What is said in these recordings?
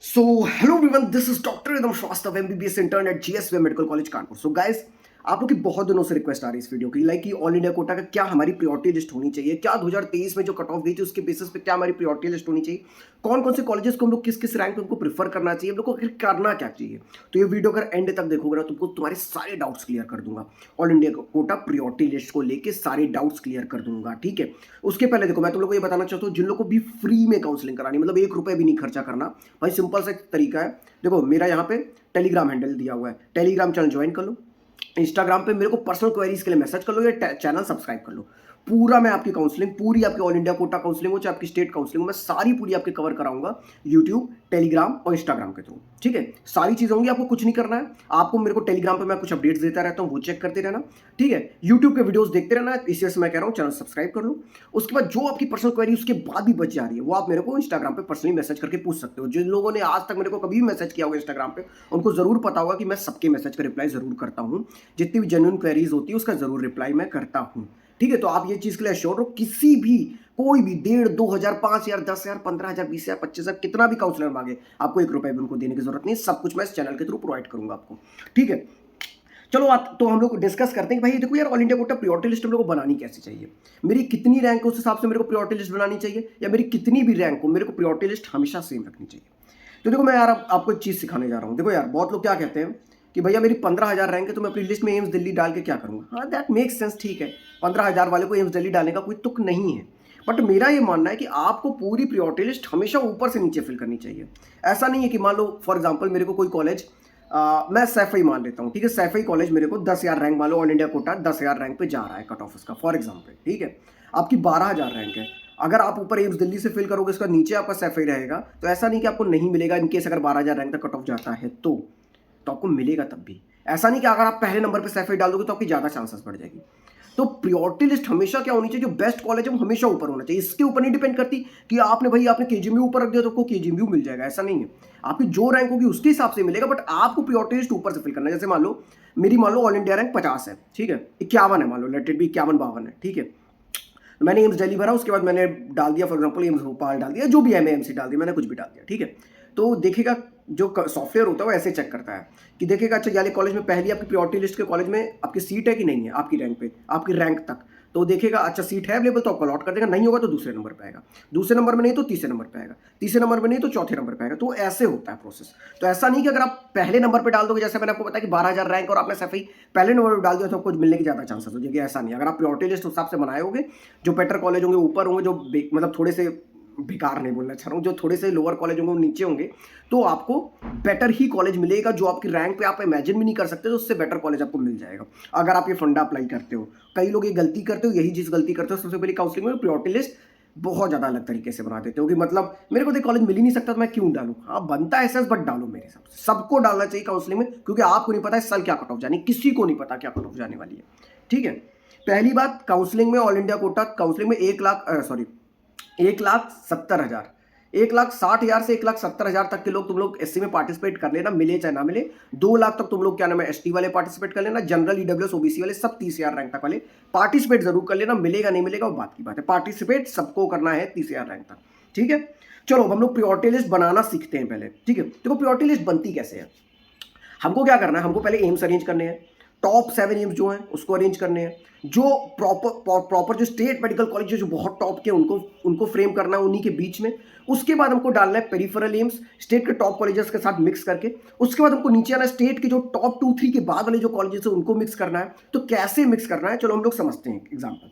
So, hello everyone, this is Dr. Ridham Shrestha, MBBS intern at GSV Medical College Kanpur. So guys, आप लोग की बहुत दिनों से रिक्वेस्ट आ रही है इस वीडियो की, लाइक कि ऑल इंडिया कोटा का क्या हमारी प्रायोरिटी लिस्ट होनी चाहिए, क्या 2023 में जो कट ऑफ गई थी उसके बेसिस पे क्या हमारी प्रायोरिटी लिस्ट होनी चाहिए, कौन कौन से कॉलेजेस को हम लोग किस किस रैंक पे उनको प्रीफर करना चाहिए, हम लोग को आखिर करना क्या चाहिए। तो ये वीडियो अगर एंड तक देखोगे ना, तुमको तुम्हारे सारे डाउट्स क्लियर कर दूंगा। All India quota priority list को लेके सारे डाउट्स क्लियर कर दूंगा, ठीक है। उसके पहले देखो, मैं तुम लोग को ये बताना चाहता हूँ, जिन लोग को भी फ्री में काउंसलिंग करानी, मतलब 1 रुपये भी नहीं खर्चा करना, भाई सिंपल सा एक तरीका है। देखो, मेरा यहाँ पे टेलीग्राम हैंडल दिया हुआ है, टेलीग्राम चैनल ज्वाइन कर लो। इंस्टाग्राम पे मेरे को पर्सनल क्वेरीज के लिए मैसेज कर लो या चैनल सब्सक्राइब कर लो। पूरा मैं आपकी काउंसलिंग, पूरी आपकी ऑल इंडिया कोटा काउंसलिंग हो चाहे आपकी स्टेट काउंसलिंग हो, मैं सारी पूरी आपके कवर कराऊंगा यूट्यूब, टेलीग्राम और इंस्टाग्राम के थ्रू, ठीक है। सारी चीज़ें होंगी, आपको कुछ नहीं करना है। आपको मेरे को टेलीग्राम पे मैं कुछ अपडेट्स देता रहता हूँ, वो चेक करते रहना, ठीक है। यूट्यूब के वीडियोस देखते रहना, इसी वजह से मैं कह रहा हूँ चैनल सब्सक्राइब कर लो। उसके बाद जो आपकी पर्सनल क्वेरी उसके बाद भी बच जा रही है, वो आप मेरे को इंस्टाग्राम पे पर्सनली मैसेज करके पूछ सकते हो। जिन लोगों ने आज तक मेरे को कभी भी मैसेज किया होगा इंस्टाग्राम पे, उनको जरूर पता होगा कि मैं सबके मैसेज का रिप्लाई जरूर करता हूँ। जितनी भी जेन्युइन क्वेरीज होती है उसका जरूर रिप्लाई मैं करता हूँ, ठीक है। तो आप ये चीज के लिए श्योर हो, किसी भी कोई भी 1,500, 2,000, 5,000, 10,000, 15,000, 20,000, 25,000, कितना भी काउंसलर मांगे, आपको 1 रुपए भी उनको देने की जरूरत नहीं, सब कुछ मैं इस चैनल के थ्रू प्रोवाइड करूंगा आपको, ठीक है। चलो तो हम लोग डिस्कस करते हैं कि भाई देखो यार, all India quota priority list हम लोग को बनानी कैसे चाहिए। मेरी कितनी रैंक हो उस हिसाब से मेरे को प्रायोरिटी लिस्ट बनानी चाहिए, या मेरी कितनी भी रैंक हो मेरे को प्रायोरिटी लिस्ट हमेशा सेम रखनी चाहिए। तो देखो, मैं यार आपको एक चीज सिखाने जा रहा हूँ। देखो यार, बहुत लोग क्या कहते हैं कि भैया मेरी 15,000 रैंक है तो मैं अपनी लिस्ट में एम्स दिल्ली डाल के क्या करूंगा। हाँ, दैट मेक्स सेंस, ठीक है। 15,000 वाले को एम्स दिल्ली डालने का कोई तुक नहीं है। बट मेरा ये मानना है कि आपको पूरी प्रायोरिटी लिस्ट हमेशा ऊपर से नीचे फिल करनी चाहिए। ऐसा नहीं है कि मान लो फॉर एग्जाम्पल मेरे को कोई कॉलेज, मैं सैफई मान लेता हूँ, ठीक है। सैफई कॉलेज मेरे को 10,000 रैंक, मान लो ऑल इंडिया कोटा 10,000 रैंक पे जा रहा है कट ऑफ उसका, फॉर एग्जाम्पल, ठीक है। आपकी 12,000 रैंक है, अगर आप ऊपर एम्स दिल्ली से फिल करोगे, इसका नीचे आपका सैफई रहेगा, तो ऐसा नहीं कि आपको नहीं मिलेगा। इनकेस अगर 12,000 रैंक तक कट ऑफ जाता है तो आपको मिलेगा तब भी। ऐसा नहीं कि अगर आप पहले नंबर पे सैफई डाल दोगे तो आपकी ज़्यादा चांसेस बढ़ जाएगी। तो प्रायोरिटी लिस्ट हमेशा क्या होनी चाहिए, जो बेस्ट कॉलेज है वो हमेशा ऊपर होना चाहिए। इसके ऊपर नहीं डिपेंड करती कि आपने केजीएमयू ऊपर रख दिया तो आपको केजीएमयू मिल जाएगा, ऐसा नहीं है। आपकी जो रैंक होगी उसके हिसाब से मिलेगा, बट आपको प्रायोरिटी लिस्ट ऊपर से फिल करना है। जैसे मान लो मेरी, मान लो ऑल इंडिया रैंक 50 है, ठीक है, 51 है, मान लो लेट इट बी 51, 52 है, ठीक है। तो मैंने एम्स दिल्ली भरा, उसके बाद मैंने डाल दिया फॉर एग्जांपल एम्स भोपाल डाल दिया, जो भी है एमसी डाल दिया, मैंने कुछ भी डाल दिया, ठीक है। तो देखिएगा, जो सॉफ्टवेयर होता है वो ऐसे चेक करता है कि देखेगा, अच्छा याले कॉलेज में पहली आपकी प्रायोरिटी लिस्ट के कॉलेज में आपकी सीट है कि नहीं है, आपकी रैंक पे, आपकी रैंक तक। तो देखेगा, अच्छा सीट है अवेलेबल तो आपको अलॉट कर देगा, नहीं होगा तो दूसरे नंबर पे आएगा, दूसरे नंबर में नहीं तो तीसरे नंबर पे आएगा, तीसरे नंबर में नहीं तो चौथे नंबर पे आएगा। तो ऐसे होता है प्रोसेस। तो ऐसा नहीं कि अगर आप पहले नंबर पे डाल दोगे, जैसे मैंने आपको बताया कि 12,000 रैंक और आपने सफाई पहले नंबर पे डाल दिया तो आपको मिलने की ज़्यादा चांसेस हो जाएगी। ऐसा नहीं, अगर आप प्रायोरिटी लिस्ट हिसाब से बनाए होगे, जो बेटर कॉलेज होंगे ऊपर होंगे, जो मतलब थोड़े से बेकार नहीं बोलना चाह रहा हूँ, जो थोड़े से लोअर कॉलेज होंगे वो नीचे होंगे, तो आपको बेटर ही कॉलेज मिलेगा। जो आपकी रैंक पे आप इमेजिन भी नहीं कर सकते, तो उससे बेटर कॉलेज आपको मिल जाएगा अगर आप ये फंडा अप्लाई करते हो। कई लोग ये गलती करते हो, यही चीज़ गलती करते हो, सबसे पहले काउंसलिंग में प्रायोरिटी लिस्ट बहुत ज़्यादा अलग तरीके से बना देते हो कि मतलब मेरे को तो कॉलेज मिल ही नहीं सकता तो मैं क्यों डालूँ। हाँ, बनता है ऐसा, बट डालो मेरे हिसाब से। सबको डालना चाहिए काउंसलिंग में, क्योंकि आपको नहीं पता इस साल क्या कट ऑफ जाने, किसी को नहीं पता क्या कट ऑफ जाने वाली है, ठीक है। पहली बात, काउंसलिंग में ऑल इंडिया कोटा काउंसलिंग में 1,70,000, 1,60,000 से 1,70,000 तक के लोग, तुम लोग एससी में पार्टिसिपेट कर लेना, मिले चाहे ना मिले। 2 लाख तक तुम लोग क्या नाम है एसटी वाले पार्टिसिपेट कर लेना, जनरल ईडब्ल्यूएस ओबीसी वाले सब 30,000 रैंक तक वाले पार्टिसिपेट जरूर कर लेना। मिलेगा नहीं मिलेगा वो बात की बात है, पार्टिसिपेट सबको करना है 30,000 रैंक तक, ठीक है। चलो अब हम लोग प्रायोरिटी लिस्ट बनाना सीखते हैं पहले, ठीक है। देखो प्रायोरिटी लिस्ट बनती कैसे है, हमको क्या करना है, हमको पहले एम्स अरेंज करने हैं, टॉप 7 एम्स जो हैं उसको अरेंज करने हैं। जो प्रॉपर जो स्टेट मेडिकल कॉलेज जो बहुत टॉप के, उनको फ्रेम करना है उन्हीं के बीच में। उसके बाद हमको डालना है पेरिफेरल एम्स स्टेट के टॉप कॉलेजेस के साथ मिक्स करके। उसके बाद हमको नीचे आना है, स्टेट के जो टॉप 2-3 के बाद वाले जो कॉलेजेस है उनको मिक्स करना है। तो कैसे मिक्स करना है, चलो हम लोग समझते हैं एग्जाम्पल।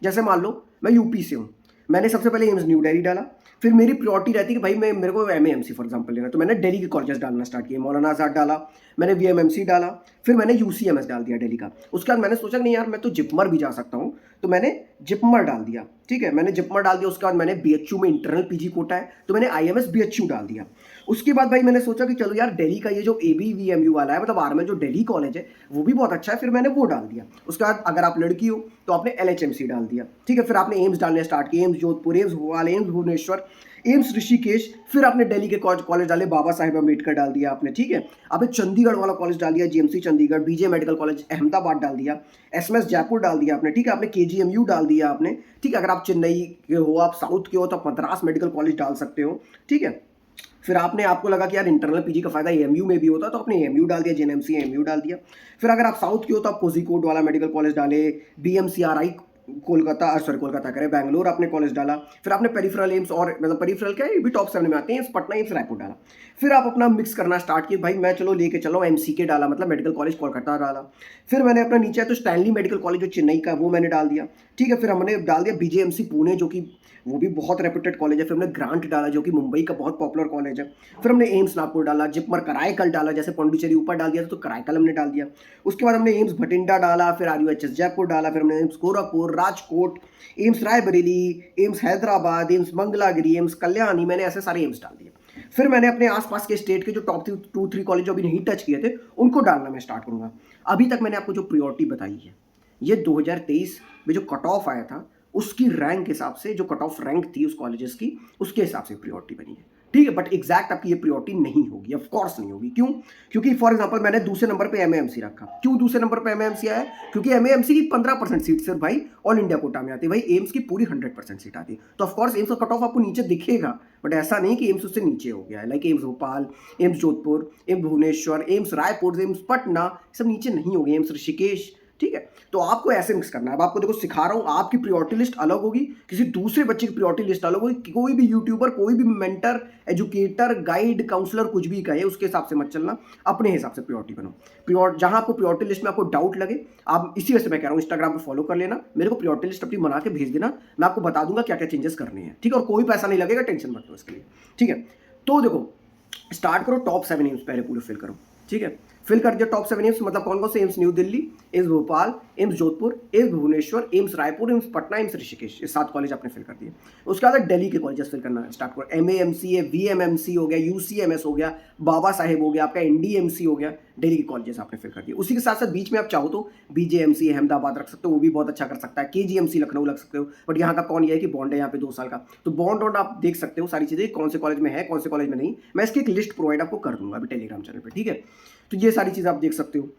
जैसे मान लो मैं यूपी से हूँ, मैंने सबसे पहले एम्स न्यू दिल्ली डाला, फिर मेरी प्रायोरिटी रहती है कि भाई मेरे को एमएएमसी फॉर एग्जांपल लेना, तो मैंने दिल्ली के कॉलेजेस डालना स्टार्ट किया। मौलाना आजाद डाला, मैंने वीएमएमसी डाला, फिर मैंने यूसीएमएस डाल दिया दिल्ली का। उसके बाद मैंने सोचा नहीं यार, मैं तो जिपमर भी जा सकता हूँ, तो मैंने जिपमर डाल दिया, ठीक है। मैंने जिपमर डाल दिया। उसके बाद मैंने बीएचयू में इंटरनल पीजी कोटा है, तो मैंने आईएमएस बीएचयू डाल दिया। उसके बाद भाई मैंने सोचा कि चलो यार, दिल्ली का ये जो एबीवीएमयू वाला है, मतलब आर्मी जो दिल्ली कॉलेज है वो भी बहुत अच्छा है, फिर मैंने वो डाल दिया। उसके बाद अगर आप लड़की हो तो आपने एलएचएमसी डाल दिया, ठीक है। फिर आपने एम्स डालने स्टार्ट किए, एम्स जोधपुर, एम्स भोपाल, एम्स भुवनेश्वर, एम्स ऋषिकेश। फिर आपने दिल्ली के कॉलेज डाले, बाबा साहेब अम्बेडकर डाल दिया आपने, ठीक है। आपने चंडीगढ़ वाला कॉलेज डाल दिया, GMC Chandigarh, BJ medical college Ahmedabad डाल दिया, एसएमएस जयपुर डाल दिया आपने, ठीक है। आपने केजीएमयू डाल दिया आपने, ठीक है। अगर आप चेन्नई के हो, आप साउथ के हो, तो आप मद्रास मेडिकल कॉलेज डाल सकते हो, ठीक है। फिर आपने आपको लगा कि यार इंटरनल पीजी का फायदा एएमयू में भी होता है, तो आपने एएमयू डाल दिया, जेएनएमसी एएमयू डाल दिया। फिर अगर आप साउथ के हो तो आप कोझिकोड वाला मेडिकल कॉलेज डाले, बीएमसीआरआई कोलकाता, सॉरी कोलकाता करे बैंगलोर आपने कॉलेज डाला। फिर आपने पेरिफेरल एम्स, और मतलब पेरिफेरल क्या है, ये भी टॉप 7 में आते हैं, एम्स पटना, एम्स रायपुर डाला। फिर आप अपना मिक्स करना स्टार्ट किए, भाई मैं चलो लेके चलो एमसीके डाला, मतलब मेडिकल कॉलेज कोलकाता डाला। फिर मैंने अपना नीचे तो स्टैनली मेडिकल कॉलेज जो चेन्नई का, वो मैंने डाल दिया, ठीक है। फिर हमने डाल दिया बीजेएमसी पुणे, जो कि वो भी बहुत रेप्यूटेड कॉलेज है। फिर हमने ग्रांट डाला, जो कि मुंबई का बहुत पॉपुलर कॉलेज है। फिर हमने एम्स नागपुर डाला, जिपमर कराईकल डाला, जैसे पौंडीचेरी ऊपर डाल दिया था तो कराईकल हमने डाल दिया। उसके बाद हमने एम्स भटिंडा डाला, फिर आरयूएचएस जयपुर डाला, फिर हमने AIIMS Gorakhpur, Rajkot, AIIMS Raebareli, AIIMS Hyderabad, AIIMS Mangalagiri, AIIMS Kalyani, मैंने ऐसे सारे एम्स डाल दिए। फिर मैंने अपने आसपास के स्टेट के जो टॉप 2-3 कॉलेज जो अभी नहीं टच किए थे, उनको डालना मैं स्टार्ट करूंगा। अभी तक मैंने आपको जो प्रियोरिटी बताई है, ये 2023 में जो कट ऑफ आया था, उसकी रैंक के हिसाब से, जो कट ऑफ रैंक थी उस कॉलेजेस की, उसके हिसाब से प्रियोरिटी बनी है, ठीक है। बट एग्जैक्ट आपकी ये प्रियोरिटी नहीं होगी, ऑफ कोर्स नहीं होगी। क्यों? क्योंकि फॉर एग्जांपल मैंने दूसरे नंबर पे एमएएमसी रखा। क्यों दूसरे नंबर पे एमएएमसी आया? क्योंकि एमएएमसी की 15% सीट सिर्फ भाई ऑल इंडिया कोटा में आती है, भाई एम्स की पूरी 100% सीट आती है। तो ऑफ कोर्स एम्स का कट ऑफ आपको नीचे दिखेगा, बट ऐसा नहीं कि एम्स उससे नीचे हो गया है। लाइक एम्स भोपाल, एम्स जोधपुर, एम्स भुवनेश्वर, एम्स रायपुर, एम्स पटना, सब नीचे नहीं हो गए, एम्स ऋषिकेश, ठीक है। तो आपको ऐसे मिक्स करना है। अब आपको देखो सिखा रहा हूँ, आपकी प्रियोरिटी लिस्ट अलग होगी, किसी दूसरे बच्चे की प्रियोरिटी लिस्ट अलग होगी। कोई भी यूट्यूबर, कोई भी मेंटर, एजुकेटर, गाइड, काउंसलर कुछ भी कहे, उसके हिसाब से मत चलना, अपने हिसाब से प्रियोरिटी बनाओ। जहां आपको प्रियोरिटी लिस्ट में आपको डाउट लगे, आप इसी वजह से मैं कह रहा हूँ इंस्टाग्राम पे फॉलो कर लेना, मेरे को प्रियोरिटी लिस्ट अपनी बना के भेज देना, मैं आपको बता दूंगा क्या क्या चेंजेस करने हैं, ठीक है। और कोई पैसा नहीं लगेगा, टेंशन मत लो इसके लिए, ठीक है। तो देखो स्टार्ट करो, टॉप 7 एम्स पहले पूरे फिल करो, ठीक है। फिल कर दिया टॉप 7 एम्स, मतलब कौन कौन से एम्स? न्यू दिल्ली, एम्स भोपाल, एम्स जोधपुर, एम्स भुवनेश्वर, एम्स रायपुर, एम्स पटना, एम्स ऋषिकेश, ये 7 कॉलेज आपने फिल कर दिए। उसके बाद दिल्ली के कॉलेजेस फिल करना स्टार्ट करो। एमएएमसी है, वीएमएमसी हो गया, यूसीएमएस हो गया, बाबा साहेब हो गया, आपका एनडीएमसी हो गया, दिल्ली के कॉलेजेस आपने फिल कर दिए। उसी के साथ साथ बीच में आप चाहो तो बीजेएमसी अहमदाबाद रख सकते हो, वो भी बहुत अच्छा कर सकता है। केजीएमसी लखनऊ रख सकते हो, बट यहाँ का कौन ये है कि बॉन्ड है यहाँ पे 2 साल का, तो बॉन्ड वॉन्ड आप देख सकते हो, सारी चीज़ें कौन से कॉलेज में है, कौन से कॉलेज में नहीं। मैं इसकी एक लिस्ट प्रोवाइड आपको कर दूंगा अभी टेलीग्राम चैनल पर, ठीक है। तो ये सारी चीज़ आप देख सकते हो।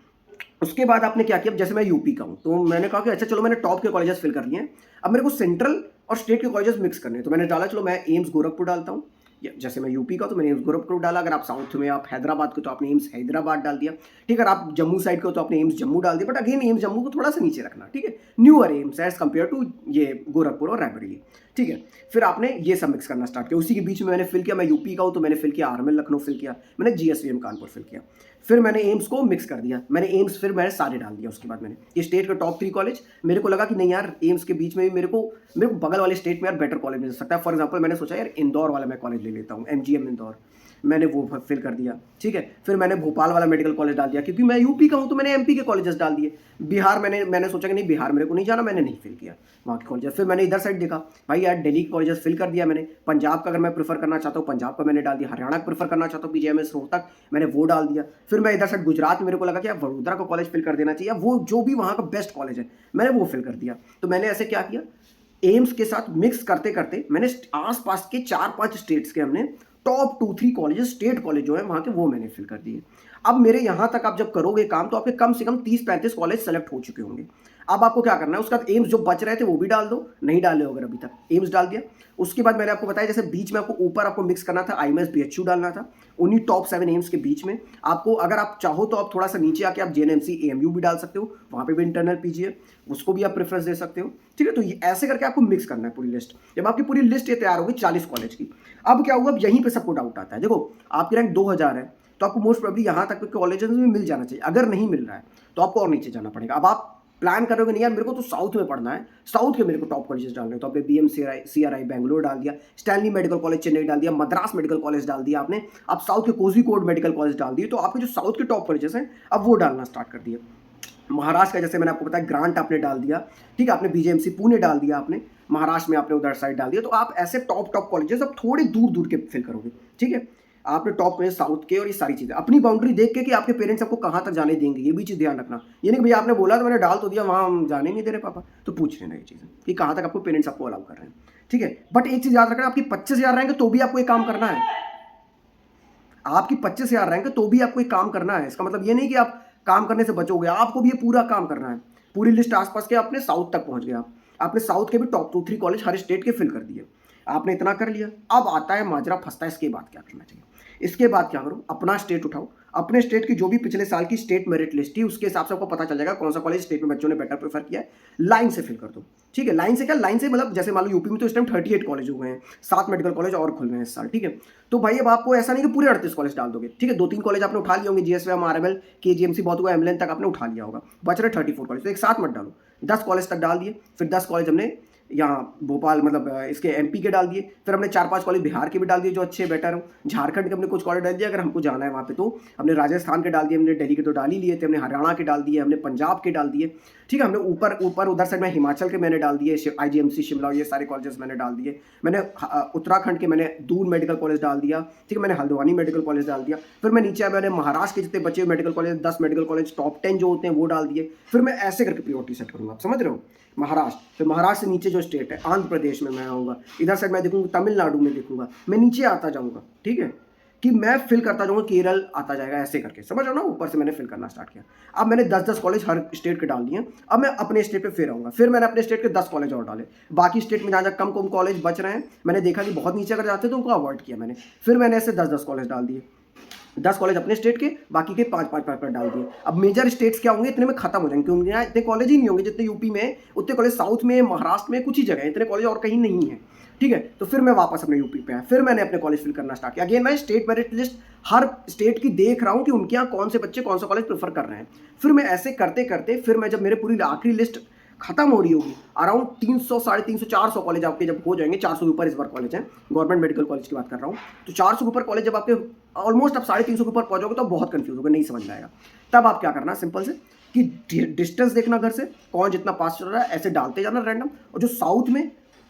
उसके बाद आपने क्या किया, जैसे मैं यूपी का हूँ, तो मैंने कहा कि अच्छा चलो मैंने टॉप के कॉलेजेस फिल कर लिए हैं, अब मेरे को सेंट्रल और स्टेट के कॉलेजेस मिक्स करने हैं। तो मैंने डाला चलो मैं एम्स गोरखपुर डालता हूँ, जैसे मैं यूपी का तो मैंने एम्स गोरखपुर डाला। अगर आप साउथ में, आप हैदराबाद के तो आपने एम्स हैदराबाद डाल दिया, ठीक है। अगर आप जम्मू साइड के हो तो आपने एम्स जम्मू डाल दिया, बट अगेन एम्स जम्मू को थोड़ा सा नीचे रखना, ठीक है। Newer AIIMS as compare to ये गोरखपुर और रायबरेली, ठीक है। फिर आपने ये सब मिक्स करना स्टार्ट किया। उसी के बीच में मैंने फिल किया, मैं यूपी का हूँ तो मैंने फिल किया आरएमएल लखनऊ फिल किया, मैंने जीएसवीएम कानपुर फिल किया। फिर मैंने एम्स को मिक्स कर दिया, मैंने एम्स फिर मैंने सारे डाल दिया। उसके बाद मैंने ये स्टेट का टॉप 3 कॉलेज, मेरे को लगा कि नहीं यार एम्स के बीच में भी मेरे को बगल वाले स्टेट में यार बेटर कॉलेज मिल सकता है। फॉर एग्जांपल मैंने सोचा यार इंदौर वाला मैं कॉलेज ले लेता हूँ, एमजीएम इंदौर, मैंने वो फिल कर दिया, ठीक है। फिर मैंने भोपाल वाला मेडिकल कॉलेज डाल दिया, क्योंकि मैं यूपी का हूँ तो मैंने एमपी के कॉलेजेस डाल दिए। बिहार मैंने सोचा कि नहीं बिहार मेरे को नहीं जाना, मैंने नहीं फिल किया वहाँ के कॉलेजेस। फिर मैंने इधर साइड देखा, भाई यार दिल्ली कॉलेजेस फिल कर दिया मैंने। पंजाब का अगर मैं प्रेफर करना चाहता हूँ, पंजाब का मैंने डाल दिया। हरियाणा का प्रेफर करना चाहता हूँ, बीजेएमएस रोहतक, मैंने वो डाल दिया। फिर मैं इधर साइड गुजरात में मेरे को लगा कि यार वडोदरा का कॉलेज फिल कर देना चाहिए, वो जो भी वहाँ का बेस्ट कॉलेज है मैंने वो फिल कर दिया। तो मैंने ऐसे क्या किया, एम्स के साथ मिक्स करते करते मैंने आसपास के 4-5 स्टेट्स के हमने टॉप 2-3 कॉलेजेस, स्टेट कॉलेज जो है वहाँ के, वो मैंने फिल कर दिए। अब मेरे यहाँ तक आप जब करोगे काम तो आपके कम से कम 30-35 कॉलेज सेलेक्ट हो चुके होंगे। अब आपको क्या करना है, उसका एम्स जो बच रहे थे वो भी डाल दो, नहीं डाले हो अगर अभी तक, एम्स डाल दिया। उसके बाद मैंने आपको बताया जैसे बीच में आपको ऊपर आपको मिक्स करना था, आईएमएस बीएचयू डालना था, उन्हीं टॉप 7 एम्स के बीच में आपको, अगर आप चाहो तो आप थोड़ा सा नीचे आके आप जेएनएमसी एएमयू भी डाल सकते हो, वहाँ पे भी इंटरनल पीजी है, उसको भी आप प्रेफरेंस दे सकते हो, ठीक है। तो ऐसे करके आपको मिक्स करना है पूरी लिस्ट। जब आपकी पूरी लिस्ट ये तैयार होगी 40 कॉलेज की, अब क्या होगा, अब यहीं पे सबको डाउट आता है। देखो आपकी रैंक 2000 है तो आपको मोस्ट प्रोबेबली यहाँ तक कॉलेजेस में मिल जाना चाहिए, अगर नहीं मिल रहा है तो आपको और नीचे जाना पड़ेगा। अब आप प्लान करोगे नहीं यार मेरे को तो साउथ में पढ़ना है, साउथ के मेरे को टॉप कॉलेजेस डालने, तो आपने बीएमसीआरआई बेंगलोर डाल दिया, स्टैनली मेडिकल कॉलेज चेन्नई डाल दिया, मद्रास मेडिकल कॉलेज डाल दिया आपने, अब साउथ के कोझिकोड मेडिकल कॉलेज डाल दिए। तो आपके जो साउथ के टॉप कॉलेजेस हैं अब वो डालना स्टार्ट कर दिए। महाराष्ट्र का जैसे मैंने आपको बताया ग्रांट आपने डाल दिया, ठीक है। आपने बीजेएमसी पुणे डाल दिया, आपने महाराष्ट्र में आपने उधर साइड डाल दिया। तो आप ऐसे टॉप कॉलेजेस अब थोड़े दूर दूर के फिल करोगे, ठीक है। आपने टॉप कॉलेज साउथ के, और ये सारी चीज़ें अपनी बाउंड्री देख के कि आपके पेरेंट्स आपको कहाँ तक जाने देंगे, ये भी चीज़ ध्यान रखना। ये नहीं कि भैया आपने बोला तो मैंने डाल तो दिया, वहाँ हम जाने नहीं दे रहे पापा, तो पूछ लेना ये चीज़ें कि कहाँ तक आपको पेरेंट्स आपको अलाउ कर रहे हैं, ठीक है। बट एक चीज़ याद रखना, आपकी 25,000 रहेंगे तो भी आपको एक काम करना है, आपकी 25,000 रहेंगे तो भी आपको एक काम करना है। इसका मतलब ये नहीं कि आप काम करने से बचोगे, आपको भी ये पूरा काम करना है। पूरी लिस्ट आसपास के, आपने साउथ तक पहुंच गया, आपने साउथ के भी टॉप 2-3 कॉलेज हर स्टेट के फिल कर दिए। आपने इतना कर लिया, अब आता है माजरा फंसता है, इसके बाद क्या करना चाहिए। इसके बाद क्या करो, अपना स्टेट उठाओ, अपने स्टेट की जो भी पिछले साल की स्टेट मेरिट लिस्ट थी उसके हिसाब से आपको पता चल जाएगा कौन सा कॉलेज स्टेट में बच्चों ने बेटर प्रेफर किया है, लाइन से फिल कर दो। ठीक है, लाइन से क्या, लाइन से मतलब जैसे मान लो यूपी में तो इस टाइम 38 कॉलेज हुए हैं, 7 मेडिकल कॉलेज और खुल रहे हैं इस साल। ठीक है, तो भाई अब आपको ऐसा नहीं कि पूरे 38 कॉलेज डाल दोगे। ठीक है, 2-3 कॉलेज आपने उठा लिए होंगे, जीएसवीएम, आरएमएल, केजीएमसी, बहुत हुआ एमएलएन तक आपने उठा लिया होगा, बच रहे 34 कॉलेज, तो एक साथ मत डालो, 10 कॉलेज तक डाल दिए। फिर 10 कॉलेज हमने यहाँ भोपाल मतलब इसके एमपी के डाल दिए, फिर हमने 4-5 कॉलेज बिहार के भी डाल दिए जो अच्छे बेटर हो, झारखंड के हमने कुछ कॉलेज डाल दिए अगर हमको जाना है वहाँ पे, तो हमने राजस्थान के डाल दिए, हमने दिल्ली के तो डाल ही लिए थे, हमने हरियाणा के डाल दिए, हमने पंजाब के डाल दिए। ठीक है, हमने ऊपर ऊपर उधर साइड में हिमाचल के मैंने डाल दिए, आईजीएमसी शिमला, ये सारे कॉलेजेस मैंने डाल दिए। मैंने उत्तराखंड के मैंने दून मेडिकल कॉलेज डाल दिया। ठीक है, मैंने हल्द्वानी मेडिकल कॉलेज डाल दिया। फिर मैं नीचे मैंने महाराष्ट्र के जितने बचे medical college 10 medical college top 10 जो होते हैं वो डाल दिए। फिर मैं ऐसे करके प्रायोरिटी सेट करूँगा, आप समझ रहे हो। महाराष्ट्र, फिर महाराष्ट्र से नीचे जो स्टेट है आंध्र प्रदेश में मैं आऊँगा, इधर साइड मैं देखूँगा तमिलनाडु में देखूँगा, मैं नीचे आता जाऊँगा। ठीक है, कि मैं फिल करता जाऊँगा, केरल आता जाएगा, ऐसे करके समझ रहा हूँ ना। ऊपर से मैंने फिल करना स्टार्ट किया। अब मैंने 10-10 कॉलेज हर स्टेट के डाल दिए। अब मैं अपने स्टेट पे फिर आऊँगा, फिर मैंने अपने स्टेट के 10 कॉलेज और डाले। बाकी स्टेट में जहाँ जहाँ कम कॉलेज बच रहे हैं, मैंने देखा कि बहुत नीचे अगर जाते तो उनको अवॉइड किया मैंने। फिर मैंने ऐसे 10-10 कॉलेज डाल दिए, 10 कॉलेज अपने स्टेट के, बाकी के 5-5 पर डाल दिए। अब मेजर स्टेट्स क्या होंगे, इतने में खत्म हो जाएंगे, क्योंकि यहाँ इतने कॉलेज ही नहीं होंगे जितने यूपी में, उतने कॉलेज साउथ में, महाराष्ट्र में कुछ ही जगह है, इतने कॉलेज और कहीं नहीं है। ठीक है, तो फिर मैं वापस अपने यूपी पे आया, फिर मैंने अपने कॉलेज फिल करना स्टार्ट किया। अगेन मैं स्टेट मेरिट लिस्ट हर स्टेट की देख रहा हूँ कि उनके यहाँ कौन से बच्चे कौन सा कॉलेज प्रेफर कर रहे हैं। फिर मैं ऐसे करते करते फिर मैं जब मेरे पूरी आखिरी लिस्ट खत्म हो रही होगी, अराउंड 300, 350, 400 कॉलेज आपके जब हो जाएंगे, 400 के ऊपर इस बार कॉलेज हैं, गवर्नमेंट मेडिकल कॉलेज की बात कर रहा हूँ, तो 400 के ऊपर कॉलेज जब आपके ऑलमोस्ट आप 350 के ऊपर पहुंचोगे तो बहुत कंफ्यूज होगा, नहीं समझ में आएगा। तब आप क्या करना, सिंपल से कि डिस्टेंस देखना घर से, कौन जितना पास चल रहा है, ऐसे डालते जाना रैंडम। और जो साउथ में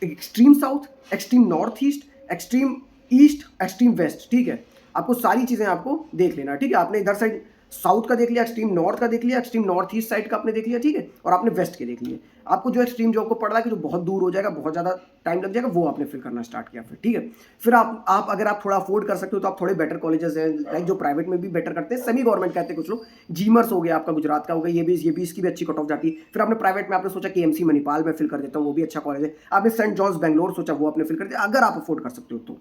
extreme south, extreme north east, extreme east, extreme west, ठीक है, आपको सारी चीज़ें आपको देख लेना। ठीक है, आपने इधर साइड साउथ का देख लिया, एक्सट्रीम नॉर्थ का देख लिया, एक्सट्रीम नॉर्थ ईस्ट साइड का आपने देख लिया। ठीक है, और आपने वेस्ट के देख लिए। आपको जो एक्सट्रीम जो आपको पड़ रहा है कि जो बहुत दूर हो जाएगा, बहुत ज़्यादा टाइम लग जाएगा, वो आपने फिल करना स्टार्ट किया। फिर ठीक है, फिर आप अगर आप थोड़ा अफोर्ड कर सकते हो तो आप थोड़े बेटर कॉलेजेस हैं, लाइक जो प्राइवेट में भी बेटर करते हैं, सेमी गवर्नमेंट कहते हैं कुछ लोग, जीमर्स हो गया आपका, गुजरात का हो गया, ये भी इसकी भी अच्छी कट ऑफ जाती है। फिर आपने प्राइवेट में आपने सोचा कि एमसी मणिपाल में फिल कर देता हूँ, वो भी अच्छा कॉलेज है। आपने सेंट जॉन्स बैंगलोर सोचा, वो आपने फिल कर दिया, अगर आप अफोर्ड कर सकते हो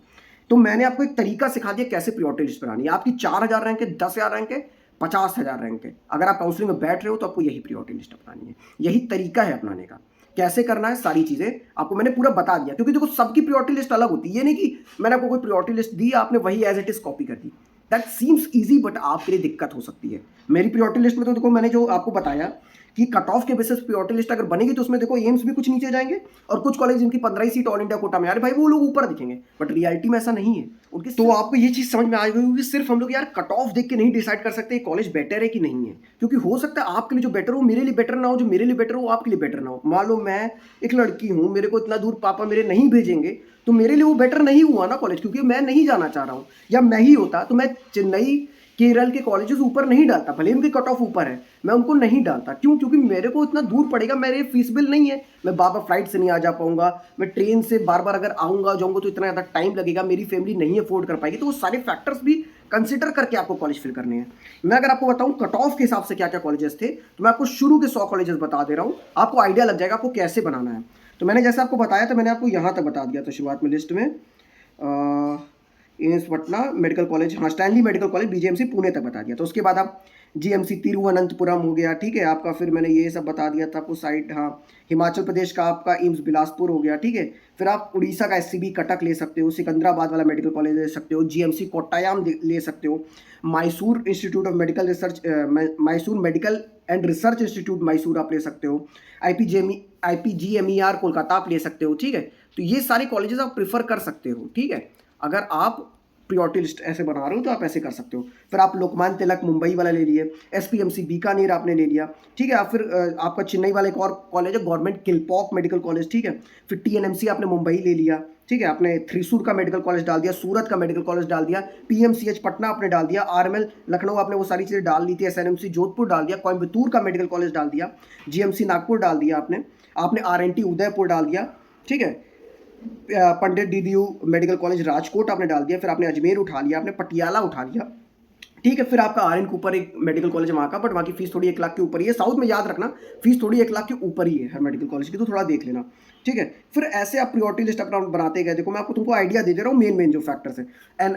तो मैंने आपको एक तरीका सिखा दिया कैसे प्रायोरिटी लिस्ट बनानी है। आपकी 4000 रैंक है, 10,000 रैंक है, 50,000 रैंक है, अगर आप काउंसलिंग में बैठ रहे हो तो आपको यही प्रायोरिटी लिस्ट अपनानी है। यही तरीका है अपनाने का, कैसे करना है, सारी चीजें आपको मैंने पूरा बता दिया। क्योंकि देखो सबकी प्रायोरिटी लिस्ट अलग होती है, ये नहीं कि मैंने आपको कोई प्रायोरिटी लिस्ट दी, आपने वही एज इट इज कॉपी कर दी। दैट सीम्स इजी, बट आपके लिए दिक्कत हो सकती है। मेरी प्रायोरिटी लिस्ट में तो देखो मैंने जो आपको बताया कि कट ऑफ के बेसिस प्रायोरिटी लिस्ट अगर बनेगी तो उसमें देखो एम्स भी कुछ नीचे जाएंगे, और कुछ कॉलेज जिनकी 15 ही सीट ऑल इंडिया कोटा में आ रही, भाई वो लोग ऊपर दिखेंगे, बट रियलिटी में ऐसा नहीं है उनकी। तो आपको ये चीज समझ में आ गई होगी, सिर्फ हम लोग यार कट ऑफ देख के नहीं डिसाइड कर सकते कॉलेज बेटर है कि नहीं है। क्योंकि हो सकता है आपके लिए जो बेटर हो मेरे लिए बेटर ना हो, जो मेरे लिए बेटर हो आपके लिए बेटर ना हो। मान लो मैं एक लड़की हूं, मेरे को इतना दूर पापा मेरे नहीं भेजेंगे, तो मेरे लिए वो बेटर नहीं हुआ ना कॉलेज, क्योंकि मैं नहीं जाना चाह रहा हूँ। या मैं ही होता तो मैं चेन्नई, केरल के कॉलेजेस ऊपर नहीं डालता, भले उनकी कट ऑफ ऊपर है, मैं उनको नहीं डालता। क्यों? क्योंकि मेरे को इतना दूर पड़ेगा, मेरे फीसिबल नहीं है, मैं बार बार फ्लाइट से नहीं आ जा पाऊंगा, मैं ट्रेन से बार बार अगर आऊँगा जाऊँगा तो इतना ज़्यादा टाइम लगेगा, मेरी फैमिली नहीं अफोर्ड कर पाएगी। तो वो सारे फैक्टर्स भी कंसिडर करके आपको कॉलेज फिल करने हैं। मैं अगर आपको बताऊं कट ऑफ के हिसाब से क्या क्या कॉलेजेस थे, तो मैं आपको शुरू के 100 कॉलेजेस बता दे रहा हूँ, आपको आइडिया लग जाएगा आपको कैसे बनाना है। तो मैंने जैसे आपको बताया था, मैंने आपको यहाँ तक बता दिया था शुरुआत में लिस्ट में, एम्स पटना मेडिकल कॉलेज, हाँ Stanley medical college BJMC Pune तक बता दिया। तो उसके बाद आप जीएमसी तिरुवनंतपुरम हो गया, ठीक है आपका, फिर मैंने ये सब बता दिया था आपको साइड, हाँ हिमाचल प्रदेश का आपका एम्स बिलासपुर हो गया, ठीक है। फिर आप उड़ीसा का एससीबी कटक ले सकते हो, सिकंदराबाद वाला मेडिकल कॉलेज ले सकते हो, जीएमसी कोट्टायाम ले सकते हो, Mysore institute of medical research, Mysore medical and research institute Mysore आप ले सकते हो, आईपीजीएमईआर कोलकाता आप ले सकते हो, ठीक है। तो ये सारे कॉलेजेस आप प्रेफर कर सकते हो, ठीक है। अगर आप प्रायोरिटी लिस्ट ऐसे बना रहे हो तो आप ऐसे कर सकते हो। फिर आप लोकमान्य तिलक मुंबई वाला ले लिए, एसपीएमसी बीकानेर आपने ले लिया, ठीक है। फिर आपका चेन्नई वाला एक और कॉलेज है गवर्नमेंट किलपॉक मेडिकल कॉलेज, ठीक है। फिर टीएनएमसी आपने मुंबई ले लिया, ठीक है। आपने थ्रिसूर का मेडिकल कॉलेज डाल दिया, सूरत का मेडिकल कॉलेज डाल दिया, पीएमसीएच पटना आपने डाल दिया, आरएमएल लखनऊ आपने वो सारी चीज़ें डाल ली थी, एसएनएमसी जोधपुर डाल दिया, कोयम्बतूर का मेडिकल कॉलेज डाल दिया, जीएमसी नागपुर डाल दिया आपने आरएनटी उदयपुर डाल दिया, ठीक है। पंडित डीडीयू मेडिकल कॉलेज राजकोट आपने डाल दिया, फिर आपने अजमेर उठा लिया, आपने पटियाला उठा लिया, ठीक है। फिर आपका आर्यन के ऊपर एक मेडिकल कॉलेज है वहाँ का, बट वहाँ की फीस थोड़ी 1 लाख के ऊपर ही है। साउथ में याद रखना फीस थोड़ी 1 लाख के ऊपर ही है हर मेडिकल कॉलेज की, तो थोड़ा देख लेना, ठीक है। फिर ऐसे आप प्रायोरिटी लिस्ट अपना बनाते गए। देखो मैं आपको तुमको आइडिया दे रहा हूँ मेन जो फैक्टर्स है। एंड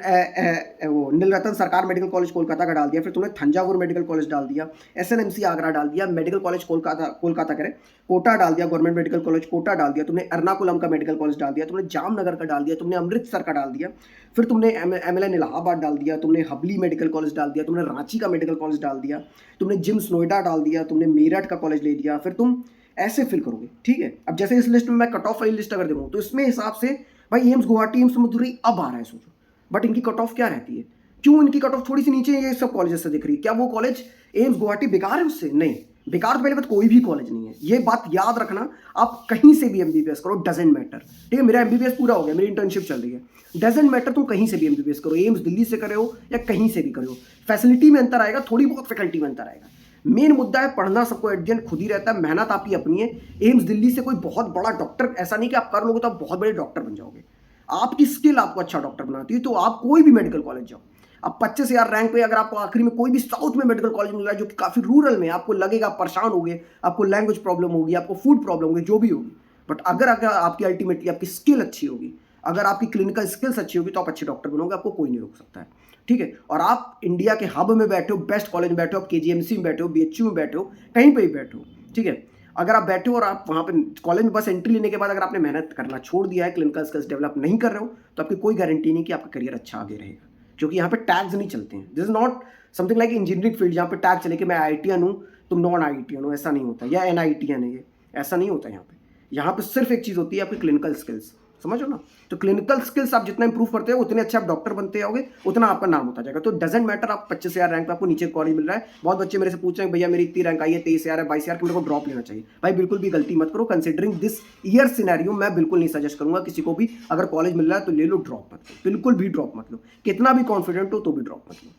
वो नीलरतन सरकार मेडिकल कॉलेज कोलकाता का डाल दिया, फिर तुमने थंजावुर मेडिकल कॉलेज डाल दिया, एसएनएमसी आगरा डाल दिया, मेडिकल कॉलेज कोलकाता कोलकाता करे कोटा डाल दिया, गवर्नमेंट मेडिकल कॉलेज कोटा डाल दिया, तुमने एर्नाकुलम का मेडिकल कॉलेज डाल दिया, तुमने जामनगर का डाल दिया, तुमने अमृतसर का डाल दिया, फिर तुमने एमएलएन इलाहाबाद डाल दिया, तुमने हबली मेडिकल कॉलेज डाल दिया, तुमने रांची का मेडिकल कॉलेज डाल दिया, तुमने जिम्स नोएडा डाल दिया, तुमने मेरठ का कॉलेज ले लिया, फिर तुम ऐसे फिल करोगे। ठीक है। अब जैसे इस लिस्ट में मैं कट ऑफ वाली लिस्ट अगर देखूँ तो इसमें हिसाब से भाई एम्स गुवाहाटी, एम्स मदुरई अब आ रहा है, सोचो। बट इनकी कट ऑफ क्या रहती है? क्यों इनकी कट ऑफ थोड़ी सी नीचे ये सब कॉलेजेस से दिख रही है? क्या वो कॉलेज एम्स गुवाहाटी बेकार है उससे? नहीं, बेकार तो पहले बात कोई भी कॉलेज नहीं है, ये बात याद रखना। आप कहीं से भी एमबीबीएस करो, डजेंट मैटर। ठीक है, मेरा एमबीबीएस पूरा हो गया, मेरी इंटर्नशिप चल रही है, डजेंट मैटर, तुम कहीं से भी एमबीबीएस करो, एम्स दिल्ली से करे हो या कहीं से भी करे हो, फैसिलिटी में अंतर आएगा, थोड़ी बहुत फैकल्टी में अंतर आएगा। मेन मुद्दा है पढ़ना सबको एट द एंड खुद ही रहता है, मेहनत आपकी अपनी है। एम्स दिल्ली से कोई बहुत बड़ा डॉक्टर ऐसा नहीं कि आप कर लोगे तो आप बहुत बड़े डॉक्टर बन जाओगे। आपकी स्किल आपको अच्छा डॉक्टर बनाती है, तो आप कोई भी मेडिकल कॉलेज जाओ। अब 25,000 रैंक पे अगर आपको आखिरी में कोई भी साउथ में मेडिकल कॉलेज मिल रहा है जो कि काफी रूरल में, आपको लगेगा आप परेशान होगे, आपको लैंग्वेज प्रॉब्लम होगी, आपको फूड प्रॉब्लम होगी, जो भी होगी, बट अगर आपकी अल्टीमेटली आपकी स्किल अच्छी होगी, अगर आपकी क्लिनिकल स्किल्स अच्छी होगी, तो आप अच्छे डॉक्टर बनोगे, आपको कोई नहीं रोक सकता है। ठीक है। और आप इंडिया के हब में बैठे हो, बेस्ट कॉलेज में बैठे हो, आप केजीएमसी में बैठे हो, बीएचयू में बैठे हो, कहीं पे भी बैठे हो। ठीक है। अगर आप बैठे हो और आप वहाँ पे कॉलेज में बस एंट्री लेने के बाद अगर आपने मेहनत करना छोड़ दिया है, क्लिनिकल स्किल्स डेवलप नहीं कर रहे हो, तो आपकी कोई गारंटी नहीं कि आपका करियर अच्छा आगे रहेगा, क्योंकि यहाँ पे टैग्स नहीं चलते हैं। This is not something like engineering field जहाँ पे टैग चले कि मैं आईआईटीएन हूँ, तुम नॉन आईआईटीएन हो, ऐसा नहीं होता, या एनआईटीएन है, ये ऐसा नहीं होता यहाँ पे। यहाँ पे सिर्फ एक चीज़ होती है, आपकी क्लिनिकल स्किल्स, समझो ना। तो क्लिनिकल स्किल्स आप जितना इंप्रूव करते हो उतने अच्छे आप डॉक्टर बनते जाओगे, उतना आपका नाम होता जाएगा। तो डजेंट मैटर आप 25,000 रैंक पे आपको नीचे कॉलेज मिल रहा है। बहुत बच्चे मेरे से पूछ रहे हैं भैया मेरी इतनी रैंक आई है, 23,000 है, 22,000 मेरे को ड्रॉप लेना चाहिए। भाई बिल्कुल भी गलती मत करो। कंसिडरिंग दिस ईयर सिनेरियो मैं बिल्कुल नहीं सजेस्ट करूंगा किसी को भी, अगर कॉलेज मिल रहा है तो ले लो, ड्रॉप मत लो, बिल्कुल भी ड्रॉप मत लो। कितना भी कॉन्फिडेंट हो तो भी ड्रॉप मत लो।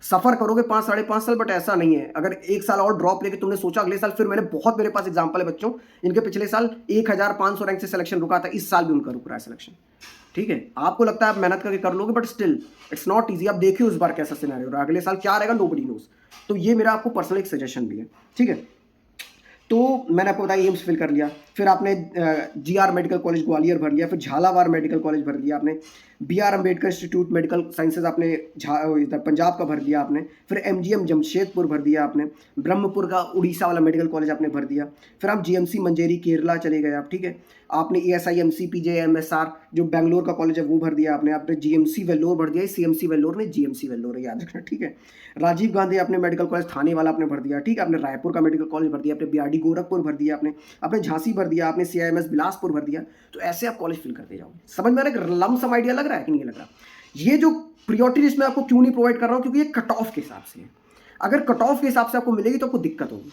सफर करोगे 5 साढ़े 5 साल, बट ऐसा नहीं है अगर एक साल और ड्रॉप लेके तुमने सोचा अगले साल, फिर मैंने बहुत, मेरे पास एग्जांपल है बच्चों इनके पिछले साल 1,500 रैंक से सिलेक्शन रुका था, इस साल भी उनका रुक रहा है सिलेक्शन। ठीक है। आपको लगता है आप मेहनत करके कर लोगे, but still it's not easy. आप देखिए उस बार कैसा सिनेरियो रहा, अगले साल क्या रहेगा नोबडी नोज। तो ये मेरा आपको पर्सनल एक सजेशन भी है। ठीक है। तो मैंने आपको बताया एम्स फिल कर लिया, फिर आपने जीआर मेडिकल कॉलेज ग्वालियर भर लिया, फिर झालावाड़ मेडिकल कॉलेज भर लिया आपने, BR Ambedkar institute medical sciences आपने इधर पंजाब का भर दिया आपने, फिर एमजीएम जमशेदपुर भर दिया आपने, ब्रह्मपुर का उड़ीसा वाला मेडिकल कॉलेज आपने भर दिया, फिर आप जीएमसी मंजेरी केरला चले गए आप। ठीक है। आपने एएसआईएमसी पीजेएमएसआर जो बेंगलोर का कॉलेज है वो भर दिया आपने जीएमसी वेल्लोर भर दिया, सीएमसी वेल्लोर ने जीएमसी वेल्लोर याद रखना। ठीक है। राजीव गांधी आपने मेडिकल कॉलेज थाने वाला आपने भर दिया। ठीक है। आपने रायपुर का मेडिकल कॉलेज भर दिया, आपने बीआरडी गोरखपुर भर दिया, आपने झांसी भर दिया, आपने सीआईएमएस बिलासपुर भर दिया। तो ऐसे आप कॉलेज फिल करते जाओगे। समझ में आ रहा है? लमसम आइडिया लग रहा है कि नहीं लग रहा? ये जो प्रियोरिटी लिस्ट मैं आपको क्यों नहीं प्रोवाइड कर रहा हूँ, क्योंकि ये कट ऑफ के हिसाब से है। अगर कट ऑफ के हिसाब से आपको मिलेगी तो आपको दिक्कत होगी।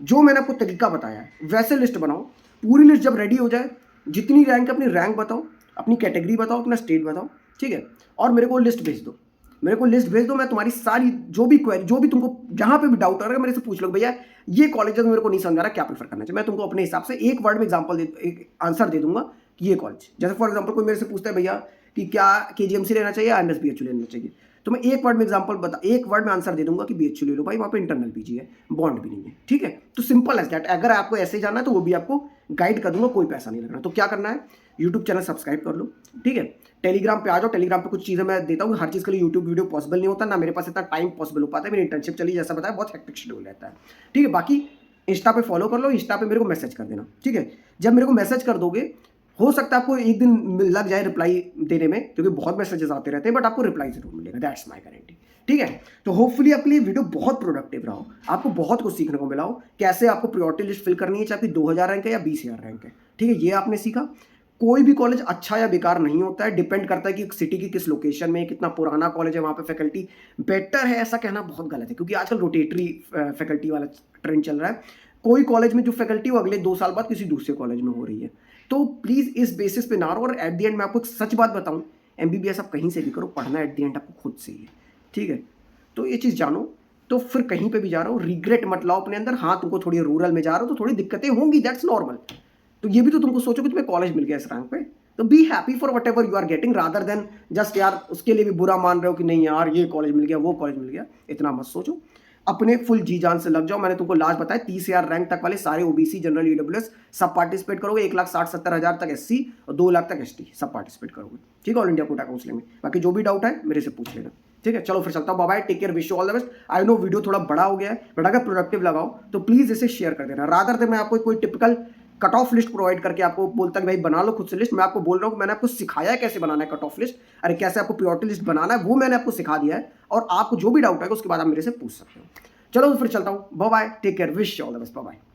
जो मैंने आपको तरीका बताया है वैसे लिस्ट बनाओ। पूरी लिस्ट जब रेडी हो जाए, जितनी रैंक अपनी रैंक बताओ, अपनी कैटेगरी बताओ, अपना स्टेट बताओ। ठीक है। और मेरे को लिस्ट भेज दो, मेरे को लिस्ट भेज दो। मैं तुम्हारी सारी जो भी क्वेरी, जो भी तुमको जहां पे भी डाउट आ रहा है मेरे से पूछ लो, भैया ये कॉलेज मेरे को नहीं समझ आ रहा, क्या प्रेफर करना चाहिए। मैं तुमको अपने हिसाब से एक वर्ड में एग्जांपल एक आंसर दे दूंगा कि ये कॉलेज। जैसे फॉर एग्जांपल कोई मेरे से पूछता है भैया कि क्या केजीएमसी लेना चाहिए, आईएमएस बीएचयू लेना चाहिए, तो मैं एक वर्ड में एग्जांपल एक वर्ड में आंसर दे दूंगा कि बीएचयू ले लो भाई, वहाँ पे इंटरनल पीजी है, बॉन्ड भी नहीं है। ठीक है। तो सिंपल एज दैट। अगर आपको ऐसे ही जाना है तो वो भी आपको गाइड कर दूंगा, कोई पैसा नहीं लगना। तो क्या करना है, यूट्यूब चैनल सब्सक्राइब कर लो। ठीक है। टेलीग्राम पे आ जाओ, टेलीग्राम पे कुछ चीज़ें मैं देता हूँ, हर चीज़ के लिए यूट्यूब वीडियो पॉसिबल नहीं होता, ना मेरे पास इतना टाइम पॉसिबल हो पाता है, मेरी इंटर्नशिप चली, जैसा बताया बहुत हेक्टिक शेड्यूल रहता है। ठीक है। बाकी इंस्टा पे फॉलो कर लो, इंस्टा पे मेरे को मैसेज कर देना। ठीक है। जब मेरे को मैसेज कर दोगे, हो सकता है आपको एक दिन लग जाए रिप्लाई देने में, क्योंकि बहुत मैसेजेस आते रहते हैं, बट आपको रिप्लाई जरूर मिलेगा, दैट्स माय गारंटी। ठीक है। तो होपफुली आपके लिए वीडियो बहुत प्रोडक्टिव रहा हो, आपको बहुत कुछ सीखने को मिला हो, कैसे आपको प्रायोरिटी लिस्ट फिल करनी है, चाहे 2000 रैंक है या 20,000 रैंक है। ठीक है। ये आपने सीखा। कोई भी कॉलेज अच्छा या बेकार नहीं होता है, डिपेंड करता है कि सिटी की किस लोकेशन में, कितना पुराना कॉलेज है, वहाँ पे फैकल्टी बेटर है, ऐसा कहना बहुत गलत है, क्योंकि आजकल रोटेटरी फैकल्टी वाला ट्रेंड चल रहा है। कोई कॉलेज में जो फैकल्टी वो अगले 2 साल बाद किसी दूसरे कॉलेज में हो रही है। तो प्लीज़ इस बेसिस पे ना रहो। और एट द एंड मैं आपको एक सच बात बताऊँ, एमबीबीएस आप कहीं से भी करो, पढ़ना एट द एंड आपको खुद से ही है। ठीक है। तो ये चीज़ जानो। तो फिर कहीं पे भी जा रहा हो रिग्रेट मत लाओ अपने अंदर। हाँ, तुमको थोड़ी रूरल में जा रहा हो तो थोड़ी दिक्कतें होंगी, दैट्स नॉर्मल। तो ये भी तो तुमको सोचो कि तुम्हें कॉलेज मिल गया इस रैंक पे, तो be happy for whatever you are getting, rather than just यार उसके लिए भी बुरा मान रहे हो कि नहीं यार ये कॉलेज मिल गया, वो कॉलेज मिल गया, इतना मत सोचो। अपने फुल जी जान से लग जाओ। मैंने तुमको लास्ट बताया 30,000 रैंक तक वाले सारे ओबीसी, जनरल, ईडब्ल्यूएस सब पार्टिसिपेट करोगे। 1,60,70,000 तक एससी और 2 लाख तक एसटी सब पार्टिसिपेट करोगे। ठीक है, ऑल इंडिया कोटा काउंसलिंग में। बाकी जो भी डाउट है मेरे से पूछ लेना। ठीक है, चलो फिर चलता हूँ। Bye bye, take care, wish you all the best. I know video थोड़ा बड़ा हो गया है, बट अगर प्रोडक्टिव लगाओ तो प्लीज इसे शेयर कर देना। रादर देन मैं आपको कोई typical cut off list provide करके आपको बोलता कि भाई बना लो खुद से लिस्ट। मैं आपको बोल रहा हूँ कि मैंने आपको सिखाया है कैसे बनाना है कट ऑफ लिस्ट, अरे कैसे आपको प्रायोरिटी लिस्ट बनाना है वो मैंने आपको सिखा दिया है। और आपको जो भी डाउट है उसके बाद आप मेरे से पूछ सकते हो। चलो तो फिर चलता हूँ। Bye bye, take care, wish you all the best, bye bye.